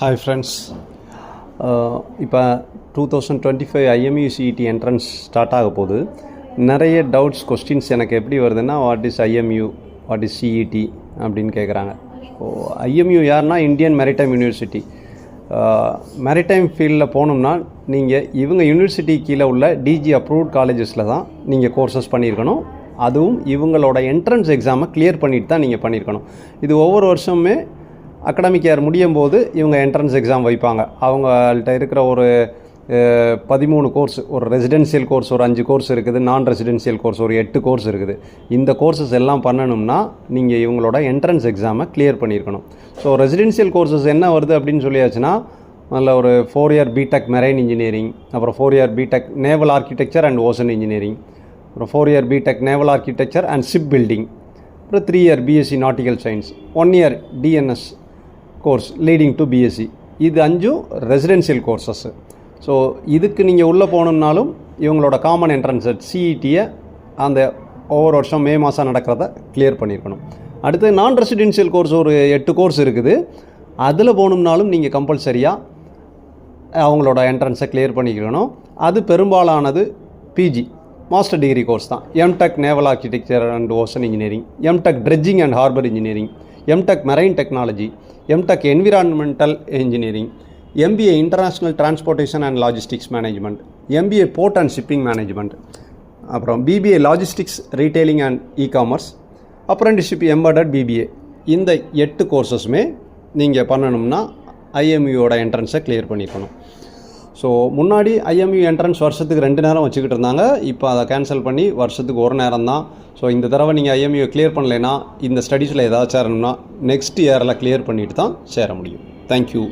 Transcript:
Hi friends, இப்போ 2025 IMU CET entrance start ஆக போகுது. நிறைய டவுட்ஸ் கொஸ்டின்ஸ் எனக்கு எப்படி வருதுன்னா, what is IMU, what is CET அப்படின்னு கேட்குறாங்க. ஸோ IMU யாருன்னா இந்தியன் மேரிடைம் யூனிவர்சிட்டி. மேரிடைம் ஃபீல்டில் போகணும்னா நீங்கள் இவங்க யூனிவர்சிட்டி கீழே உள்ள டிஜி அப்ரூவ்ட் காலேஜஸில் தான் நீங்கள் கோர்சஸ் பண்ணியிருக்கணும். அதுவும் இவங்களோட என்ட்ரன்ஸ் எக்ஸாமை கிளியர் பண்ணிட்டு தான் நீங்கள் பண்ணியிருக்கணும். இது ஒவ்வொரு வருஷமுமே அகடமிக் இயர் முடியும் போது இவங்க என்ட்ரன்ஸ் எக்ஸாம் வைப்பாங்க. அவங்கள்ட்ட இருக்கிற ஒரு 13 கோர்ஸ், ஒரு ரெசிடென்ஷியல் கோர்ஸ் ஒரு 5 கோர்ஸ் இருக்குது, நான் ரெசிடென்ஷியல் கோர்ஸ் ஒரு 8 கோர்ஸ் இருக்குது. இந்த கோர்சஸ் எல்லாம் பண்ணணும்னா நீங்கள் இவங்களோட என்ட்ரன்ஸ் எக்ஸாமை கிளியர் பண்ணியிருக்கணும். ஸோ ரெசிடென்ஷியல் கோர்சஸ் என்ன வருது அப்படின்னு சொல்லியாச்சுன்னா, அதில் ஒரு 4 இயர் பிடெக் மெரைன் இன்ஜினியரிங், அப்புறம் 4 year BTech naval architecture and ocean engineering, அப்புறம் 4 year BTech naval architecture and ship building, அப்புறம் 3 year BSc nautical science, 1 year DNS course leading to BSc. இது 5 residential கோர்சஸ்ஸு. So இதுக்கு நீங்கள் உள்ளே போகணுன்னாலும் இவங்களோட காமன் என்ட்ரன்ஸ் சிஇடியை அந்த ஒவ்வொரு வருஷம் மே மாதம் நடக்கிறத கிளியர் பண்ணியிருக்கணும். அடுத்து நான் ரெசிடென்ஷியல் கோர்ஸ் ஒரு 8 கோர்ஸ் இருக்குது. அதில் போகணும்னாலும் நீங்கள் கம்பல்சரியாக அவங்களோட என்ட்ரன்ஸை கிளியர் பண்ணிக்கணும். அது பெரும்பாலானது பிஜி மாஸ்டர் டிகிரி கோர்ஸ் தான். M Tech naval architecture and ocean engineering, M Tech dredging and harbour engineering, M Tech marine technology, M Tech environmental engineering, MBA international transportation and logistics management, MBA port and shipping management, அப்புறம் BBA logistics retailing and e-commerce, apprenticeship embedded BBA. இந்த 8 கோர்சஸுமே நீங்கள் பண்ணணும்னா IMUவோட என்ட்ரன்ஸை clear பண்ணிக்கணும். So முன்னாடி IMU entrance வருஷத்துக்கு 2 நேரம் வச்சுக்கிட்டு இருந்தாங்க. இப்போ அதை கேன்சல் பண்ணி வருஷத்துக்கு 1 நேரம் தான். ஸோ இந்த தடவை நீங்கள் IMU கிளியர் பண்ணலைன்னா இந்த ஸ்டடீஸில் ஏதாவது சேரணும்னா நெக்ஸ்ட் இயரில் கிளியர் பண்ணிட்டு தான் சேர முடியும். தேங்க்யூ.